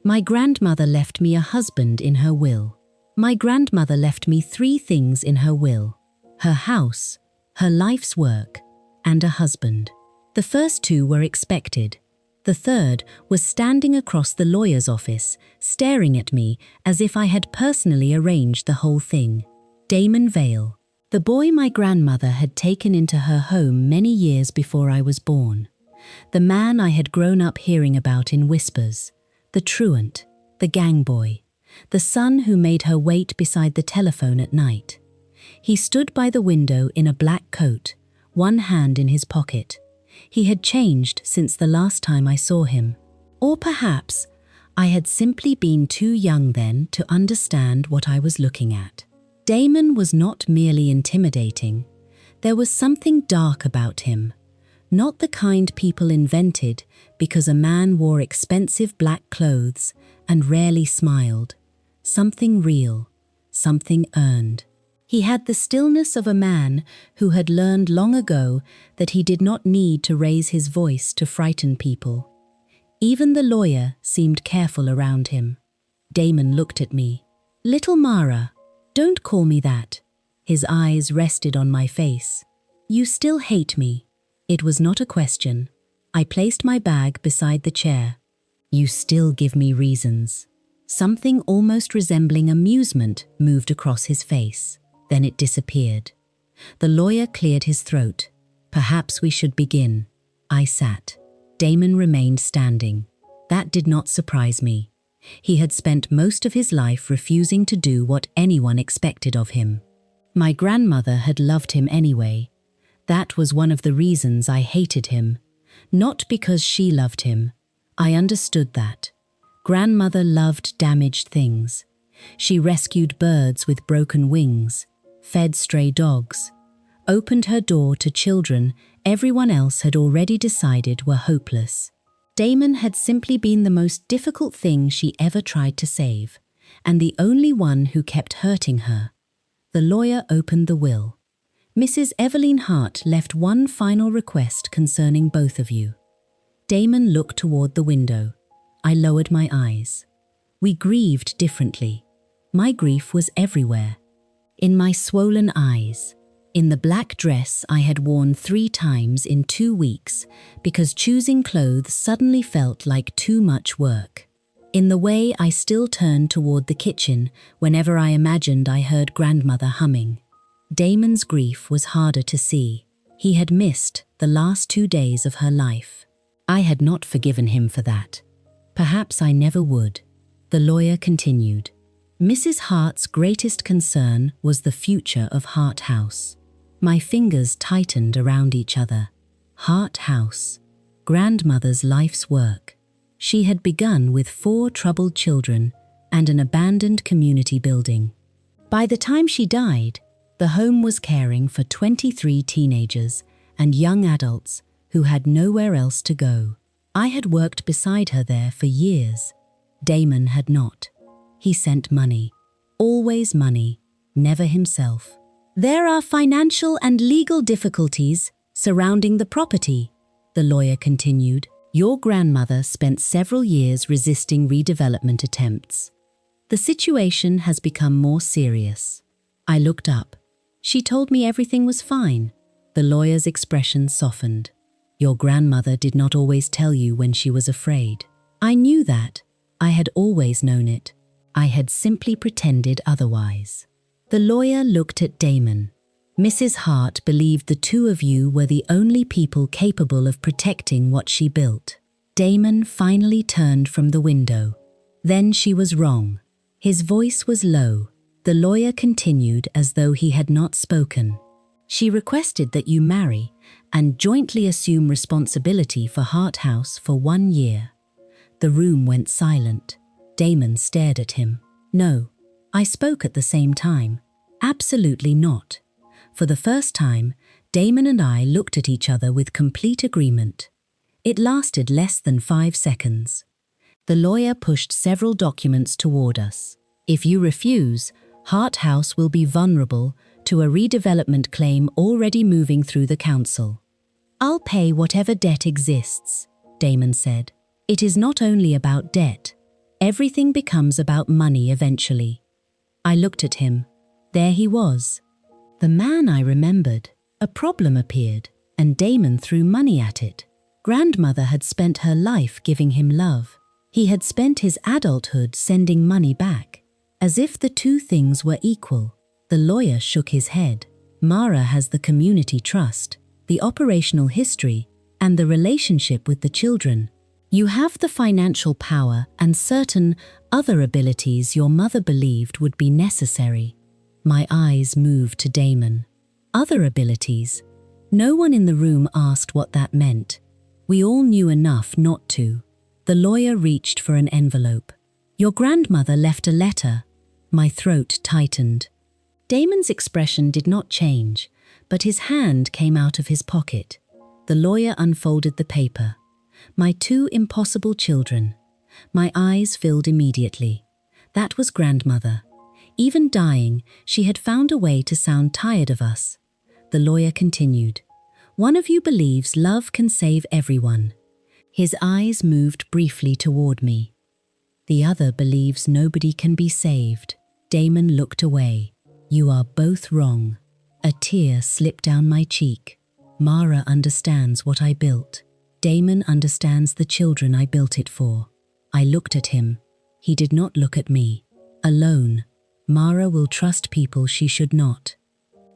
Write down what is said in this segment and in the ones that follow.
My grandmother left me a husband in her will. My grandmother left me 3 things in her will: her house, her life's work, and a husband. The first 2 were expected. The third was standing across the lawyer's office, staring at me as if I had personally arranged the whole thing. Damon Vale, the boy my grandmother had taken into her home many years before I was born. The man I had grown up hearing about in whispers. The truant, the gang boy, the son who made her wait beside the telephone at night. He stood by the window in a black coat, one hand in his pocket. He had changed since the last time I saw him. Or perhaps I had simply been too young then to understand what I was looking at. Damon was not merely intimidating. There was something dark about him. Not the kind people invented because a man wore expensive black clothes and rarely smiled. Something real, something earned. He had the stillness of a man who had learned long ago that he did not need to raise his voice to frighten people. Even the lawyer seemed careful around him. Damon looked at me. "Little Mara, don't call me that." His eyes rested on my face. "You still hate me." It was not a question. I placed my bag beside the chair. "You still give me reasons." Something almost resembling amusement moved across his face. Then it disappeared. The lawyer cleared his throat. "Perhaps we should begin." I sat. Damon remained standing. That did not surprise me. He had spent most of his life refusing to do what anyone expected of him. My grandmother had loved him anyway. That was one of the reasons I hated him. Not because she loved him. I understood that. Grandmother loved damaged things. She rescued birds with broken wings, fed stray dogs, opened her door to children everyone else had already decided were hopeless. Damon had simply been the most difficult thing she ever tried to save, and the only one who kept hurting her. The lawyer opened the will. "Mrs. Evelyn Hart left one final request concerning both of you." Damon looked toward the window. I lowered my eyes. We grieved differently. My grief was everywhere. In my swollen eyes, in the black dress I had worn 3 times in 2 weeks because choosing clothes suddenly felt like too much work. In the way I still turned toward the kitchen whenever I imagined I heard grandmother humming. Damon's grief was harder to see. He had missed the last 2 days of her life. I had not forgiven him for that. Perhaps I never would. The lawyer continued. Mrs. Hart's greatest concern was the future of Hart House. My fingers tightened around each other. Hart House, grandmother's life's work. She had begun with 4 troubled children and an abandoned community building. By the time she died, the home was caring for 23 teenagers and young adults who had nowhere else to go. I had worked beside her there for years. Damon had not. He sent money. Always money, never himself. "There are financial and legal difficulties surrounding the property," the lawyer continued. "Your grandmother spent several years resisting redevelopment attempts. The situation has become more serious." I looked up. "She told me everything was fine." The lawyer's expression softened. "Your grandmother did not always tell you when she was afraid." I knew that. I had always known it. I had simply pretended otherwise. The lawyer looked at Damon. "Mrs. Hart believed the 2 of you were the only people capable of protecting what she built." Damon finally turned from the window. "Then she was wrong." His voice was low. The lawyer continued as though he had not spoken. "She requested that you marry and jointly assume responsibility for Hart House for 1 year." The room went silent. Damon stared at him. "No." I spoke at the same time. "Absolutely not." For the first time, Damon and I looked at each other with complete agreement. It lasted less than 5 seconds. The lawyer pushed several documents toward us. "If you refuse, Hart House will be vulnerable to a redevelopment claim already moving through the council." "I'll pay whatever debt exists," Damon said. "It is not only about debt. Everything becomes about money eventually. I looked at him. There he was. The man I remembered. A problem appeared, and Damon threw money at it. Grandmother had spent her life giving him love. He had spent his adulthood sending money back. As if the two things were equal. The lawyer shook his head. Mara has the community trust, the operational history, and the relationship with the children. You have the financial power and certain other abilities your mother believed would be necessary. My eyes moved to Damon. Other abilities? No one in the room asked what that meant. We all knew enough not to. The lawyer reached for an envelope. Your grandmother left a letter. My throat tightened. Damon's expression did not change, but his hand came out of his pocket. The lawyer unfolded the paper. My two impossible children. My eyes filled immediately. That was grandmother. Even dying, she had found a way to sound tired of us. The lawyer continued. One of you believes love can save everyone. His eyes moved briefly toward me. The other believes nobody can be saved. Damon looked away. You are both wrong. A tear slipped down my cheek. Mara understands what I built. Damon understands the children I built it for. I looked at him. He did not look at me. Alone, Mara will trust people she should not.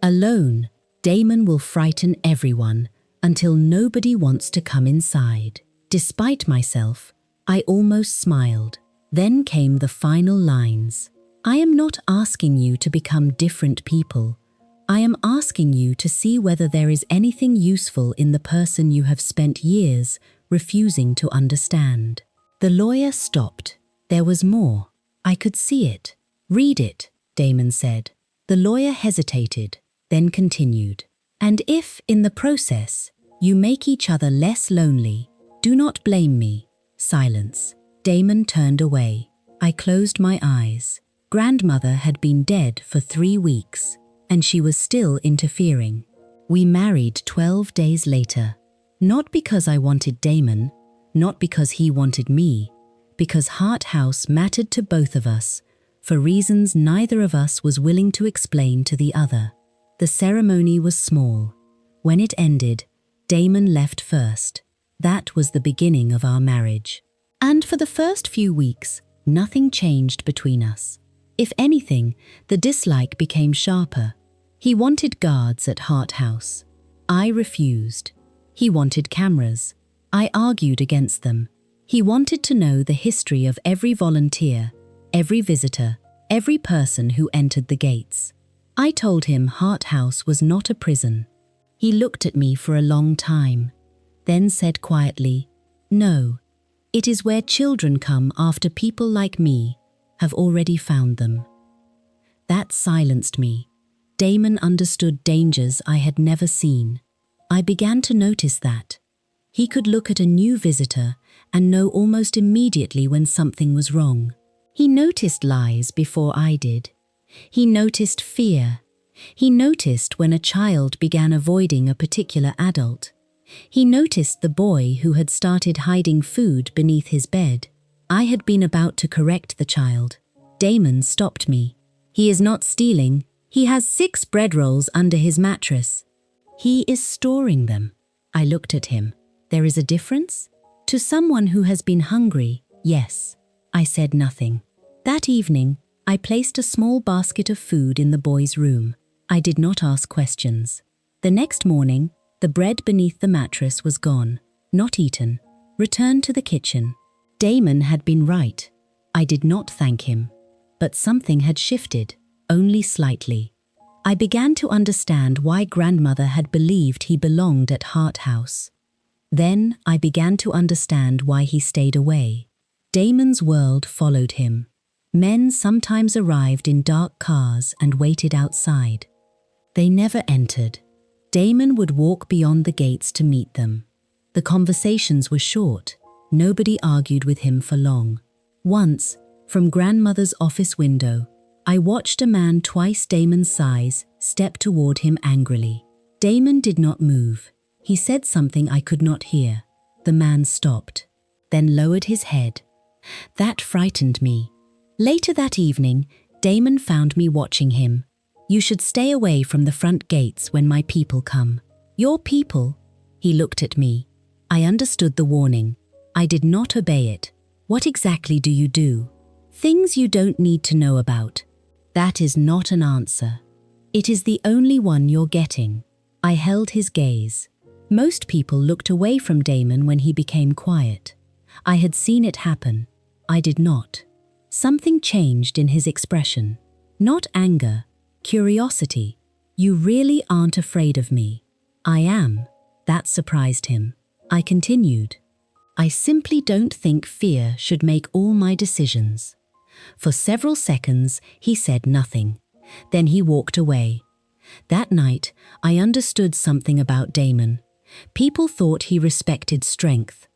Alone, Damon will frighten everyone until nobody wants to come inside. Despite myself, I almost smiled. Then came the final lines. I am not asking you to become different people. I am asking you to see whether there is anything useful in the person you have spent years refusing to understand. The lawyer stopped. There was more. I could see it. Read it, Damon said. The lawyer hesitated, then continued. And if, in the process, you make each other less lonely, do not blame me. Silence. Damon turned away. I closed my eyes. Grandmother had been dead for 3 weeks, and she was still interfering. We married 12 days later. Not because I wanted Damon, not because he wanted me, because Hart House mattered to both of us, for reasons neither of us was willing to explain to the other. The ceremony was small. When it ended, Damon left first. That was the beginning of our marriage. And for the first few weeks, nothing changed between us. If anything, the dislike became sharper. He wanted guards at Hart House. I refused. He wanted cameras. I argued against them. He wanted to know the history of every volunteer, every visitor, every person who entered the gates. I told him Hart House was not a prison. He looked at me for a long time, then said quietly, "No, it is where children come after people like me have already found them." That silenced me. Damon understood dangers I had never seen. I began to notice that. He could look at a new visitor and know almost immediately when something was wrong. He noticed lies before I did. He noticed fear. He noticed when a child began avoiding a particular adult. He noticed the boy who had started hiding food beneath his bed. I had been about to correct the child. Damon stopped me. He is not stealing. He has 6 bread rolls under his mattress. He is storing them. I looked at him. There is a difference? To someone who has been hungry, yes. I said nothing. That evening, I placed a small basket of food in the boy's room. I did not ask questions. The next morning, the bread beneath the mattress was gone, not eaten, returned to the kitchen. Damon had been right. I did not thank him. But something had shifted, only slightly. I began to understand why grandmother had believed he belonged at Hart House. Then I began to understand why he stayed away. Damon's world followed him. Men sometimes arrived in dark cars and waited outside. They never entered. Damon would walk beyond the gates to meet them. The conversations were short. Nobody argued with him for long. Once, from grandmother's office window, I watched a man twice Damon's size step toward him angrily. Damon did not move. He said something I could not hear. The man stopped, then lowered his head, That frightened me. Later that evening, Damon found me watching him. "You should stay away from the front gates when my people come." "Your people?" He looked at me. I understood the warning. I did not obey it. "What exactly do you do?" "Things you don't need to know about." That is not an answer. It is the only one you're getting. I held his gaze. Most people looked away from Damon when he became quiet. I had seen it happen. I did not. Something changed in his expression. Not anger, curiosity. "You really aren't afraid of me." "I am." That surprised him. I continued. "I simply don't think fear should make all my decisions." For several seconds, he said nothing. Then he walked away. That night, I understood something about Damon. People thought he respected strength.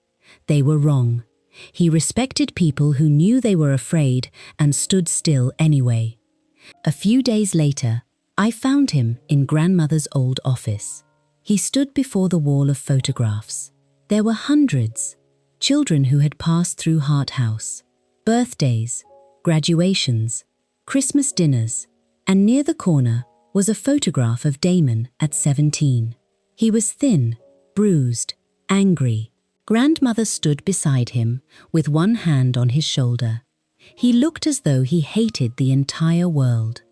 They were wrong. He respected people who knew they were afraid and stood still anyway. A few days later, I found him in grandmother's old office. He stood before the wall of photographs. There were hundreds. Children who had passed through Hart House. Birthdays, graduations, Christmas dinners, and near the corner was a photograph of Damon at 17. He was thin, bruised, angry. Grandmother stood beside him with one hand on his shoulder. He looked as though he hated the entire world.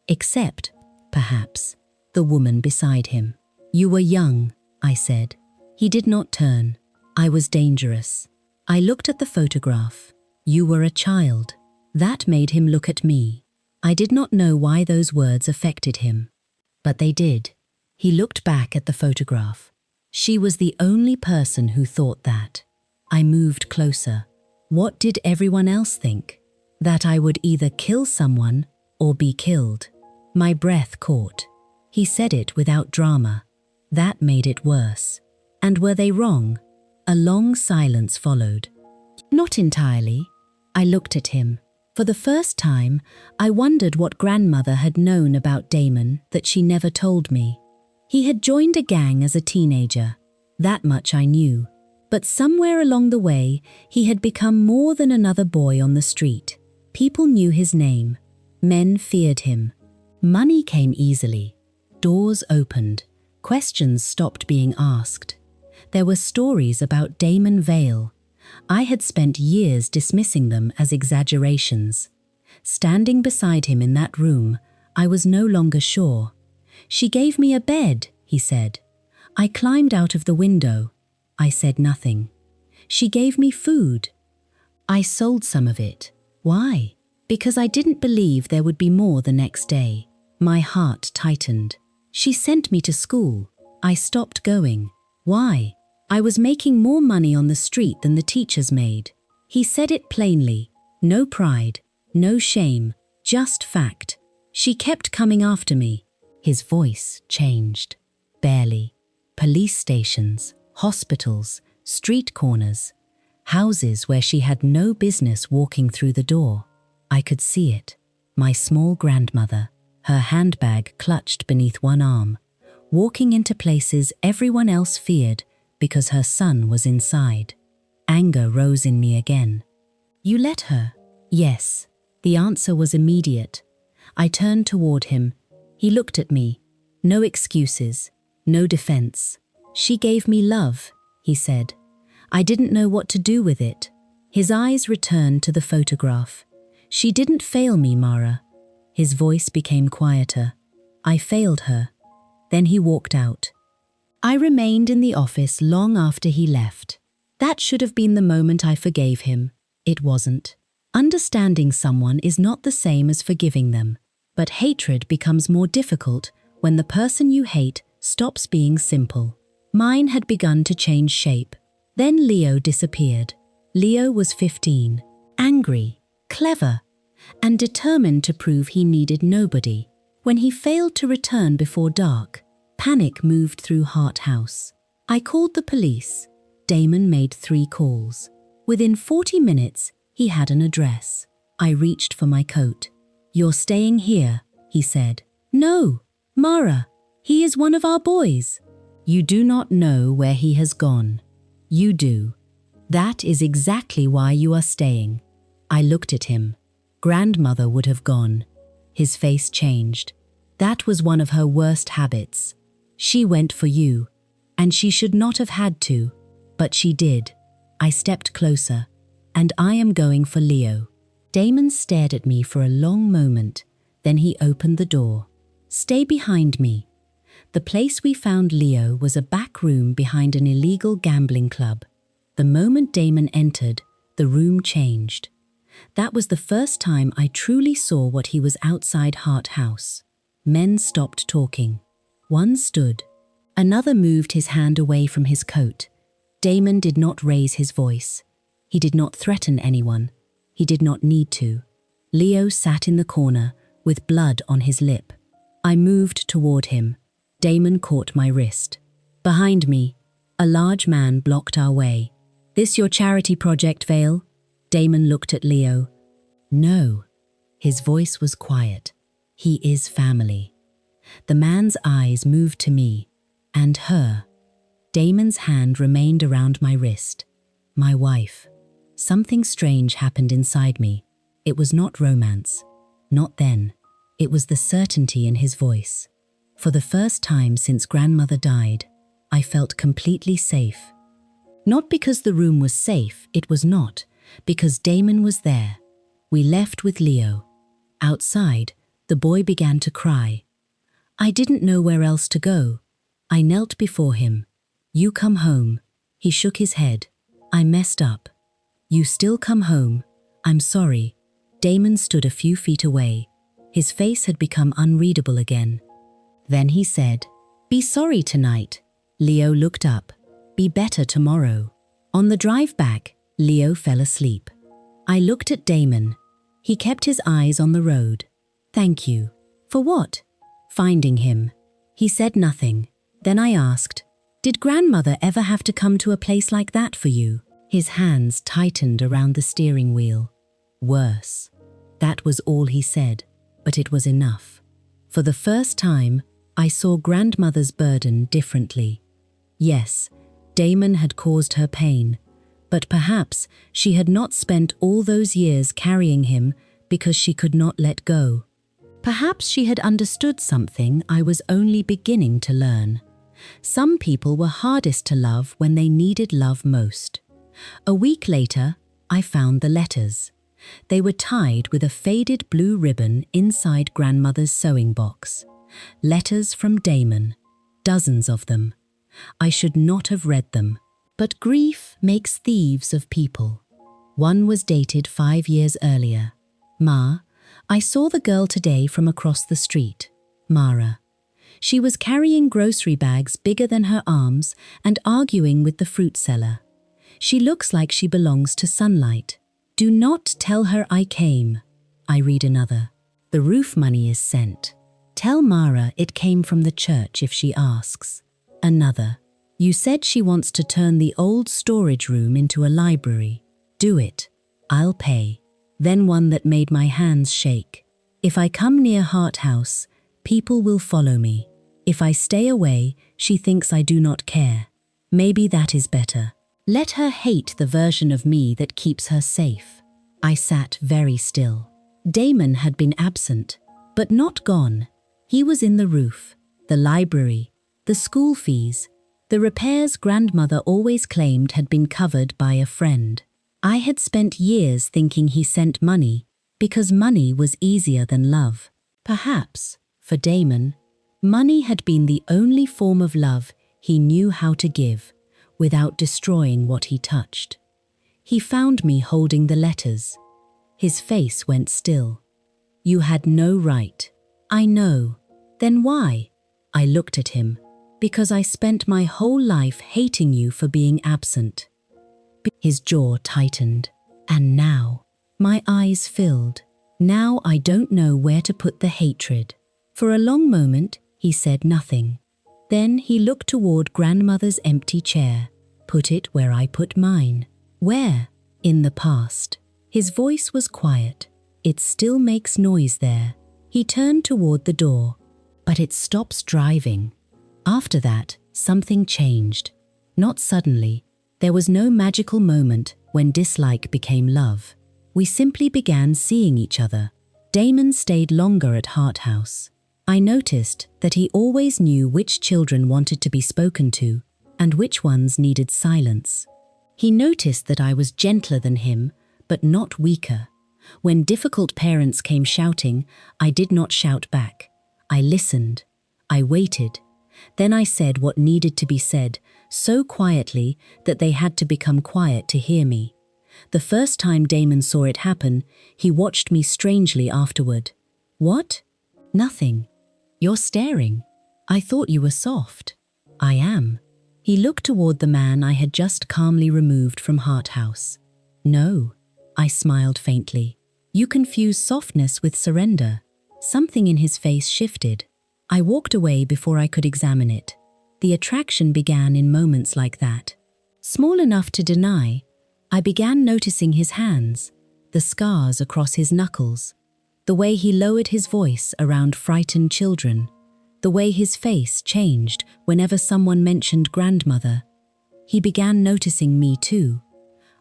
Except, perhaps, the woman beside him. "You were young," I said. He did not turn. I was dangerous. I looked at the photograph. "You were a child." That made him look at me. I did not know why those words affected him. But they did. He looked back at the photograph. She was the only person who thought that. I moved closer. What did everyone else think? That I would either kill someone or be killed. My breath caught. He said it without drama. That made it worse. And were they wrong? A long silence followed. Not entirely. I looked at him. For the first time, I wondered what grandmother had known about Damon that she never told me. He had joined a gang as a teenager. That much I knew. But somewhere along the way, he had become more than another boy on the street. People knew his name. Men feared him. Money came easily. Doors opened. Questions stopped being asked. There were stories about Damon Vale. I had spent years dismissing them as exaggerations. Standing beside him in that room, I was no longer sure. "She gave me a bed," he said. "I climbed out of the window." I said nothing. "She gave me food." I sold some of it. Why? Because I didn't believe there would be more the next day. My heart tightened. "She sent me to school." I stopped going. Why? I was making more money on the street than the teachers made. He said it plainly. No pride, no shame, just fact. "She kept coming after me." His voice changed. Barely. Police stations, hospitals, street corners, houses where she had no business walking through the door. I could see it. My small grandmother, her handbag clutched beneath one arm, walking into places everyone else feared because her son was inside. Anger rose in me again. "You let her?" "Yes." The answer was immediate. I turned toward him. He looked at me. No excuses, no defense. "She gave me love," he said. "I didn't know what to do with it." His eyes returned to the photograph. "She didn't fail me, Mara." His voice became quieter. "I failed her." Then he walked out. I remained in the office long after he left. That should have been the moment I forgave him. It wasn't. Understanding someone is not the same as forgiving them, but hatred becomes more difficult when the person you hate stops being simple. Mine had begun to change shape. Then Leo disappeared. Leo was 15, angry, clever, and determined to prove he needed nobody. When he failed to return before dark, panic moved through Hart House. I called the police. Damon made 3 calls. Within 40 minutes, he had an address. I reached for my coat. "You're staying here," he said. "No, Mara, he is one of our boys." "You do not know where he has gone." "You do. That is exactly why you are staying." I looked at him. Grandmother would have gone. His face changed. That was one of her worst habits. She went for you, and she should not have had to, but she did. I stepped closer, and I am going for Leo. Damon stared at me for a long moment, then he opened the door. Stay behind me. The place we found Leo was a back room behind an illegal gambling club. The moment Damon entered, the room changed. That was the first time I truly saw what he was outside Hart House. Men stopped talking. One stood. Another moved his hand away from his coat. Damon did not raise his voice. He did not threaten anyone. He did not need to. Leo sat in the corner, with blood on his lip. I moved toward him. Damon caught my wrist. Behind me, a large man blocked our way. This your charity project, Vale? Damon looked at Leo. No. His voice was quiet. He is family. The man's eyes moved to me, and her. Damon's hand remained around my wrist. My wife. Something strange happened inside me. It was not romance. Not then. It was the certainty in his voice. For the first time since grandmother died, I felt completely safe. Not because the room was safe, it was not, because Damon was there. We left with Leo. Outside, the boy began to cry. I didn't know where else to go. I knelt before him. You come home. He shook his head. I messed up. You still come home. I'm sorry. Damon stood a few feet away. His face had become unreadable again. Then he said, Be sorry tonight. Leo looked up. Be better tomorrow. On the drive back, Leo fell asleep. I looked at Damon. He kept his eyes on the road. Thank you. For what? Finding him. He said nothing. Then I asked, Did grandmother ever have to come to a place like that for you? His hands tightened around the steering wheel. Worse. That was all he said, but it was enough. For the first time, I saw grandmother's burden differently. Yes, Damon had caused her pain, but perhaps she had not spent all those years carrying him because she could not let go. Perhaps she had understood something I was only beginning to learn. Some people were hardest to love when they needed love most. A week later, I found the letters. They were tied with a faded blue ribbon inside grandmother's sewing box. Letters from Damon. Dozens of them. I should not have read them. But grief makes thieves of people. One was dated 5 years earlier. Ma, I saw the girl today from across the street. Mara. She was carrying grocery bags bigger than her arms and arguing with the fruit seller. She looks like she belongs to sunlight. Do not tell her I came. I read another. The roof money is sent. Tell Mara it came from the church if she asks. Another. You said she wants to turn the old storage room into a library. Do it. I'll pay. Then one that made my hands shake. If I come near Hart House, people will follow me. If I stay away, she thinks I do not care. Maybe that is better. Let her hate the version of me that keeps her safe. I sat very still. Damon had been absent, but not gone. He was in the roof, the library, the school fees, the repairs grandmother always claimed had been covered by a friend. I had spent years thinking he sent money because money was easier than love. Perhaps, for Damon, money had been the only form of love he knew how to give without destroying what he touched. He found me holding the letters. His face went still. You had no right. I know. Then why? I looked at him. Because I spent my whole life hating you for being absent. His jaw tightened. And now, my eyes filled. Now I don't know where to put the hatred. For a long moment, he said nothing. Then he looked toward grandmother's empty chair. Put it where I put mine. Where? In the past. His voice was quiet. It still makes noise there. He turned toward the door. But it stops driving. After that, something changed. Not suddenly. There was no magical moment when dislike became love. We simply began seeing each other. Damon stayed longer at Hart House. I noticed that he always knew which children wanted to be spoken to and which ones needed silence. He noticed that I was gentler than him, but not weaker. When difficult parents came shouting, I did not shout back. I listened. I waited. Then I said what needed to be said, so quietly that they had to become quiet to hear me. The first time Damon saw it happen, he watched me strangely afterward. "What?" "Nothing." "You're staring. I thought you were soft." "I am." He looked toward the man I had just calmly removed from Hart House. "No." I smiled faintly. "You confuse softness with surrender." Something in his face shifted. I walked away before I could examine it. The attraction began in moments like that. Small enough to deny, I began noticing his hands, the scars across his knuckles, the way he lowered his voice around frightened children, the way his face changed whenever someone mentioned grandmother. He began noticing me too.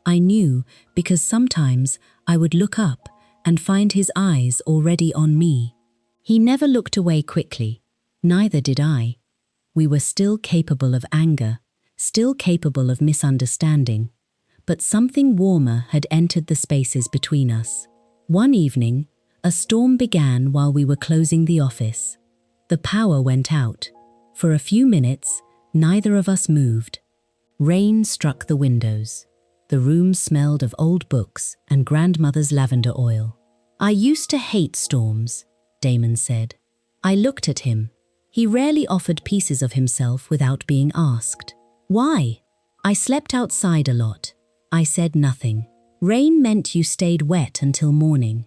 I knew because sometimes I would look up and find his eyes already on me. He never looked away quickly. Neither did I. We were still capable of anger, still capable of misunderstanding. But something warmer had entered the spaces between us. One evening, a storm began while we were closing the office. The power went out. For a few minutes, neither of us moved. Rain struck the windows. The room smelled of old books and grandmother's lavender oil. "I used to hate storms," Damon said. I looked at him. He rarely offered pieces of himself without being asked. "Why?" "I slept outside a lot." I said nothing. "Rain meant you stayed wet until morning."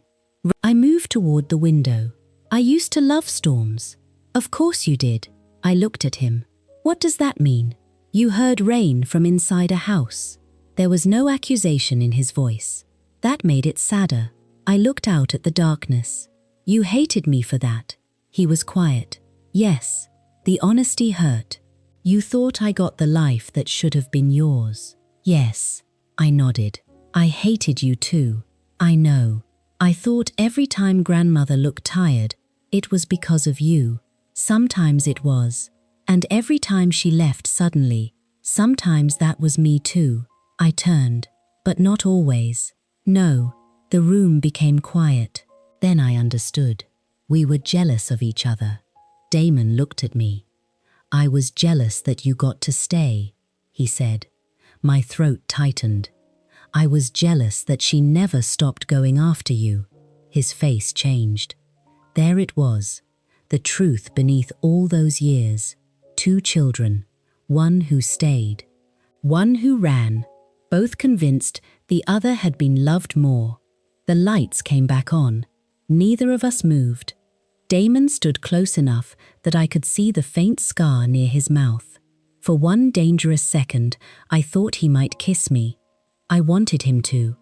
I moved toward the window. "I used to love storms." "Of course you did." I looked at him. "What does that mean?" "You heard rain from inside a house." There was no accusation in his voice. That made it sadder. I looked out at the darkness. "You hated me for that." He was quiet. "Yes." The honesty hurt. "You thought I got the life that should have been yours." "Yes." I nodded. "I hated you too." "I know. I thought every time grandmother looked tired, it was because of you." Sometimes it was. And every time she left suddenly, sometimes that was me too. I turned. But not always. No. The room became quiet. Then I understood. We were jealous of each other. Damon looked at me. "I was jealous that you got to stay," he said. My throat tightened. "I was jealous that she never stopped going after you." His face changed. There it was, the truth beneath all those years. 2 children, one who stayed, one who ran, both convinced the other had been loved more. The lights came back on. Neither of us moved. Damon stood close enough that I could see the faint scar near his mouth. For one dangerous second, I thought he might kiss me. I wanted him to.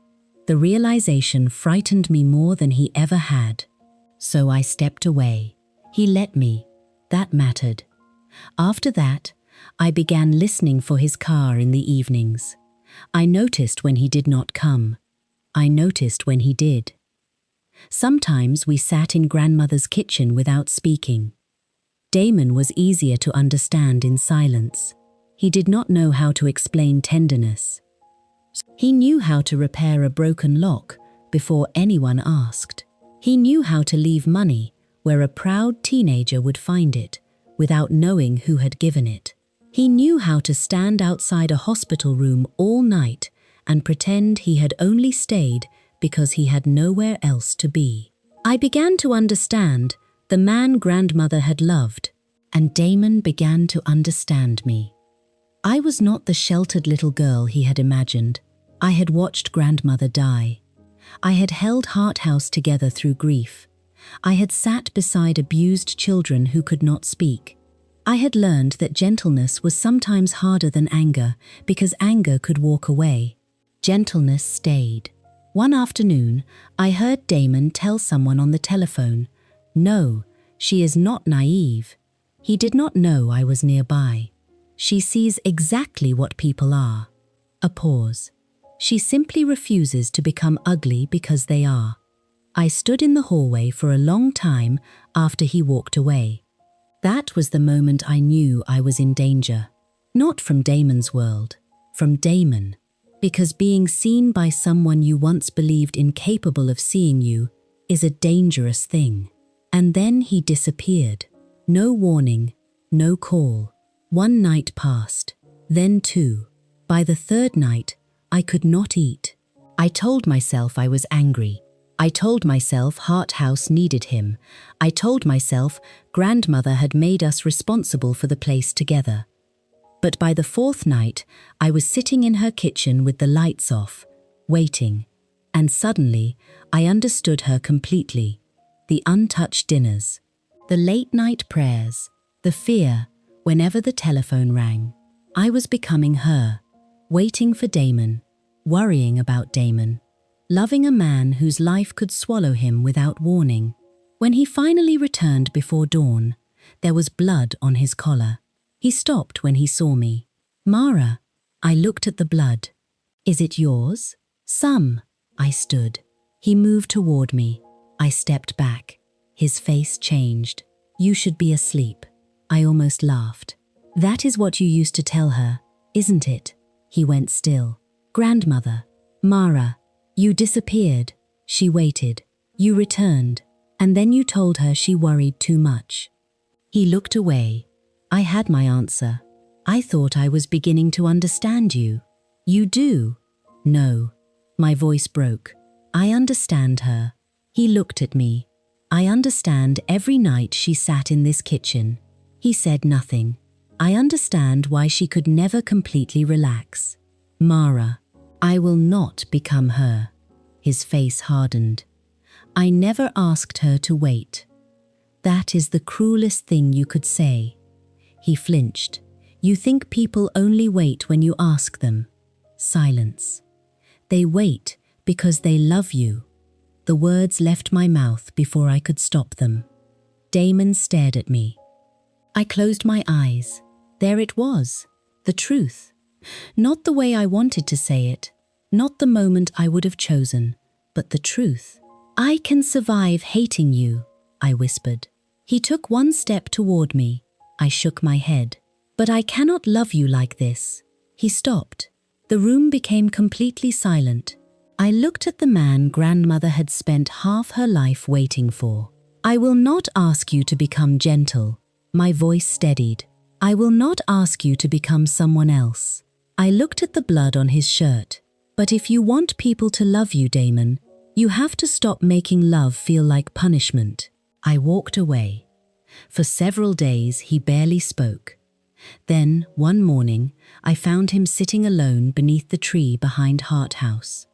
The realization frightened me more than he ever had. So I stepped away. He let me. That mattered. After that, I began listening for his car in the evenings. I noticed when he did not come. I noticed when he did. Sometimes we sat in grandmother's kitchen without speaking. Damon was easier to understand in silence. He did not know how to explain tenderness. He knew how to repair a broken lock before anyone asked. He knew how to leave money where a proud teenager would find it without knowing who had given it. He knew how to stand outside a hospital room all night and pretend he had only stayed because he had nowhere else to be. I began to understand the man grandmother had loved, and Damon began to understand me. I was not the sheltered little girl he had imagined. I had watched grandmother die. I had held Hart House together through grief. I had sat beside abused children who could not speak. I had learned that gentleness was sometimes harder than anger because anger could walk away. Gentleness stayed. One afternoon, I heard Damon tell someone on the telephone, "No, she is not naive." He did not know I was nearby. "She sees exactly what people are." A pause. She simply refuses to become ugly because they are. I stood in the hallway for a long time after he walked away. That was the moment I knew I was in danger. Not from Damon's world, from Damon. Because being seen by someone you once believed incapable of seeing you is a dangerous thing. And then he disappeared. No warning, no call. One night passed, then two. By the third night, I could not eat. I told myself I was angry. I told myself Hart House needed him. I told myself grandmother had made us responsible for the place together. But by the fourth night, I was sitting in her kitchen with the lights off, waiting. And suddenly, I understood her completely. The untouched dinners, the late-night prayers, the fear whenever the telephone rang. I was becoming her, waiting for Damon, worrying about Damon, loving a man whose life could swallow him without warning. When he finally returned before dawn, there was blood on his collar. He stopped when he saw me. "Mara," I looked at the blood. "Is it yours?" "Some." I stood. He moved toward me. I stepped back. His face changed. "You should be asleep." I almost laughed. "That is what you used to tell her, isn't it?" He went still. "Grandmother." "Mara, you disappeared." She waited. "You returned. And then you told her she worried too much." He looked away. I had my answer. "I thought I was beginning to understand you." "You do?" "No." My voice broke. "I understand her." He looked at me. "I understand every night she sat in this kitchen." He said nothing. "I understand why she could never completely relax." "Mara, I will not become her." His face hardened. "I never asked her to wait." "That is the cruelest thing you could say." He flinched. "You think people only wait when you ask them." Silence. "They wait because they love you." The words left my mouth before I could stop them. Damon stared at me. I closed my eyes. There it was, the truth. Not the way I wanted to say it, not the moment I would have chosen, but the truth. "I can survive hating you," I whispered. He took one step toward me. I shook my head. "But I cannot love you like this." He stopped. The room became completely silent. I looked at the man grandmother had spent half her life waiting for. "I will not ask you to become gentle." My voice steadied. "I will not ask you to become someone else." I looked at the blood on his shirt. "But if you want people to love you, Damon, you have to stop making love feel like punishment." I walked away. For several days, he barely spoke. Then, one morning, I found him sitting alone beneath the tree behind Hart House.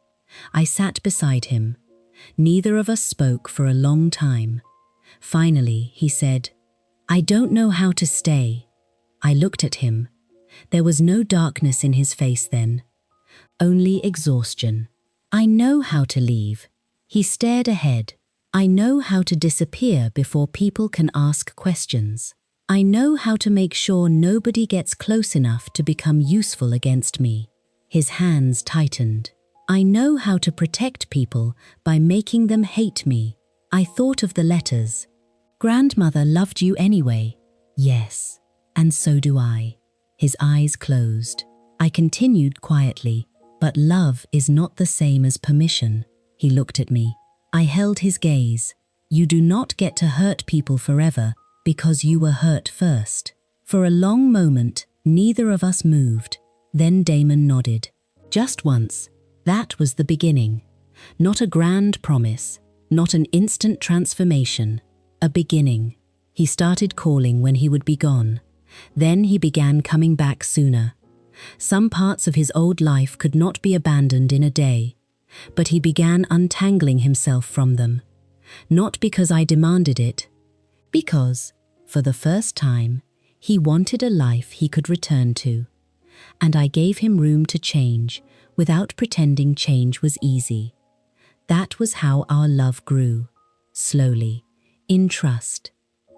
I sat beside him. Neither of us spoke for a long time. Finally, he said, "I don't know how to stay." I looked at him. There was no darkness in his face then, only exhaustion. "I know how to leave." He stared ahead. "I know how to disappear before people can ask questions. I know how to make sure nobody gets close enough to become useful against me." His hands tightened. "I know how to protect people by making them hate me." I thought of the letters. "Grandmother loved you anyway." "Yes, and so do I." His eyes closed. I continued quietly, "But love is not the same as permission." He looked at me. I held his gaze. "You do not get to hurt people forever because you were hurt first." For a long moment, neither of us moved. Then Damon nodded. "Just once. That was the beginning. Not a grand promise, not an instant transformation. A beginning." He started calling when he would be gone. Then he began coming back sooner. Some parts of his old life could not be abandoned in a day, but he began untangling himself from them. Not because I demanded it, because, for the first time, he wanted a life he could return to. And I gave him room to change without pretending change was easy. That was how our love grew, slowly, in trust,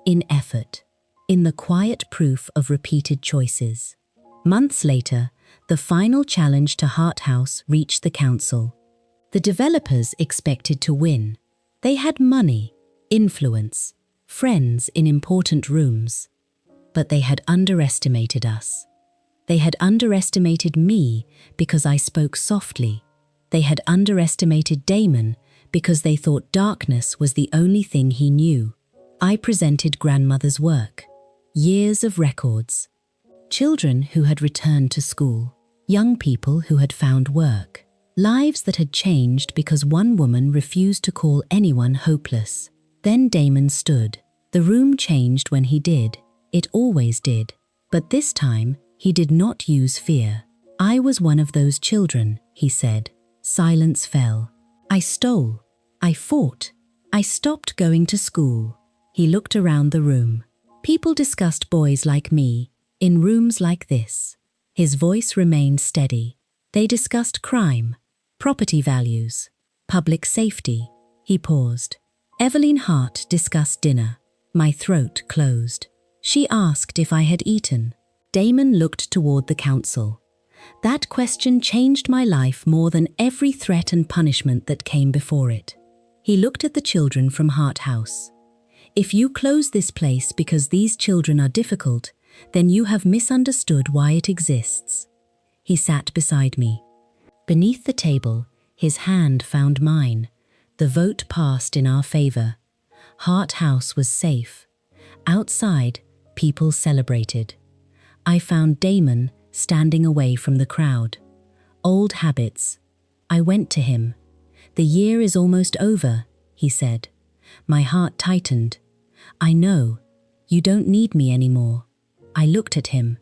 in effort, in the quiet proof of repeated choices. Months later, the final challenge to Hart House reached the council. The developers expected to win. They had money, influence, friends in important rooms. But they had underestimated us. They had underestimated me because I spoke softly. They had underestimated Damon because they thought darkness was the only thing he knew. I presented grandmother's work, years of records, children who had returned to school, young people who had found work, lives that had changed because one woman refused to call anyone hopeless. Then Damon stood. The room changed when he did. It always did. But this time, he did not use fear. I was one of those children, he said. Silence fell. I stole. I fought. I stopped going to school. He looked around the room. People discussed boys like me, in rooms like this. His voice remained steady. They discussed crime, property values, public safety. He paused. Evelyn Hart discussed dinner. My throat closed. She asked if I had eaten. Damon looked toward the council. That question changed my life more than every threat and punishment that came before it. He looked at the children from Hart House. If you close this place because these children are difficult, then you have misunderstood why it exists. He sat beside me. Beneath the table, his hand found mine. The vote passed in our favor. Hart House was safe. Outside, people celebrated. I found Damon standing away from the crowd. Old habits. I went to him. The year is almost over, he said. My heart tightened. I know. You don't need me anymore. I looked at him.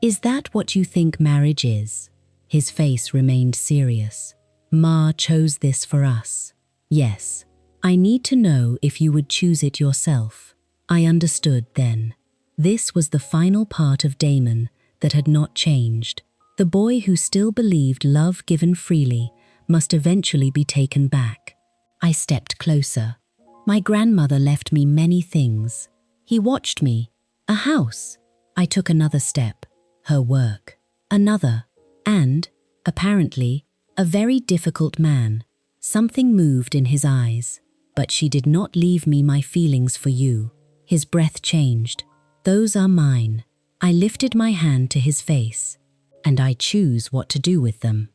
Is that what you think marriage is? His face remained serious. Ma chose this for us. Yes. I need to know if you would choose it yourself. I understood then. This was the final part of Damon that had not changed. The boy who still believed love given freely must eventually be taken back. I stepped closer. My grandmother left me many things. He watched me. A house. I took another step. Her work. Another. And, apparently, a very difficult man. Something moved in his eyes. But she did not leave me my feelings for you. His breath changed. Those are mine. I lifted my hand to his face. And I choose what to do with them.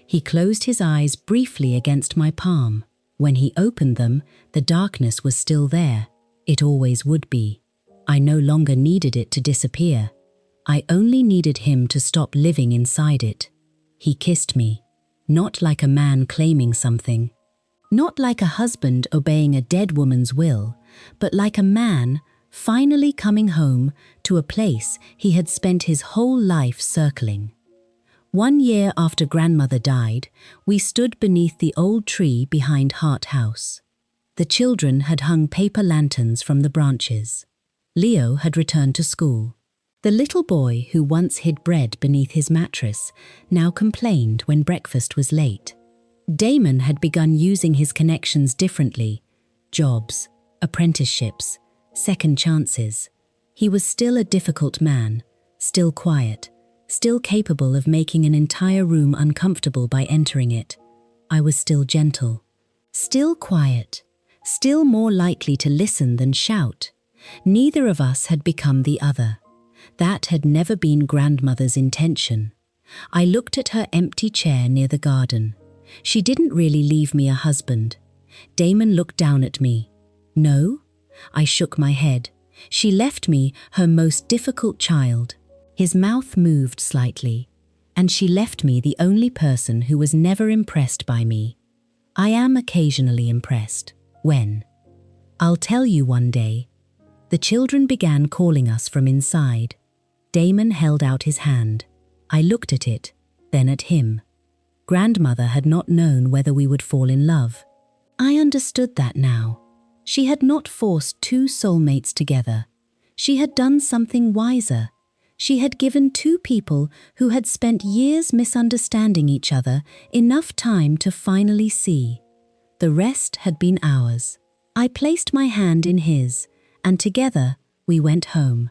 He closed his eyes briefly against my palm. When he opened them, the darkness was still there. It always would be. I no longer needed it to disappear. I only needed him to stop living inside it. He kissed me, not like a man claiming something, not like a husband obeying a dead woman's will, but like a man finally coming home to a place he had spent his whole life circling. 1 year after grandmother died, we stood beneath the old tree behind Hart House. The children had hung paper lanterns from the branches. Leo had returned to school. The little boy who once hid bread beneath his mattress now complained when breakfast was late. Damon had begun using his connections differently. Jobs, apprenticeships, second chances. He was still a difficult man, still quiet, still capable of making an entire room uncomfortable by entering it. I was still gentle, still quiet, still more likely to listen than shout. Neither of us had become the other. That had never been grandmother's intention. I looked at her empty chair near the garden. She didn't really leave me a husband. Damon looked down at me. No? I shook my head. She left me her most difficult child. His mouth moved slightly, and she left me the only person who was never impressed by me. I am occasionally impressed. When? I'll tell you one day. The children began calling us from inside. Damon held out his hand. I looked at it, then at him. Grandmother had not known whether we would fall in love. I understood that now. She had not forced two soulmates together. She had done something wiser. She had given two people who had spent years misunderstanding each other enough time to finally see. The rest had been ours. I placed my hand in his, and together we went home.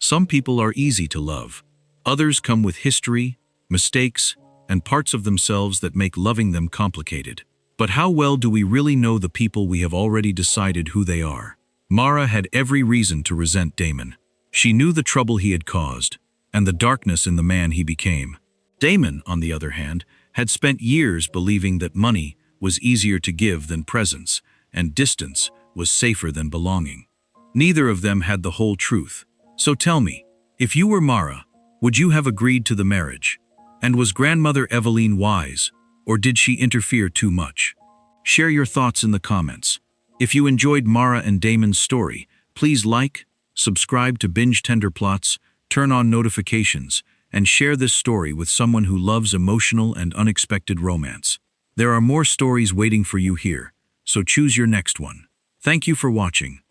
Some people are easy to love. Others come with history, mistakes, and parts of themselves that make loving them complicated. But how well do we really know the people we have already decided who they are? Mara had every reason to resent Damon. She knew the trouble he had caused, and the darkness in the man he became. Damon, on the other hand, had spent years believing that money was easier to give than presence, and distance was safer than belonging. Neither of them had the whole truth. So tell me, if you were Mara, would you have agreed to the marriage? And was grandmother Eveline wise, or did she interfere too much? Share your thoughts in the comments. If you enjoyed Mara and Damon's story, please like, subscribe to Binge Tender Plots, turn on notifications, and share this story with someone who loves emotional and unexpected romance. There are more stories waiting for you here, so choose your next one. Thank you for watching.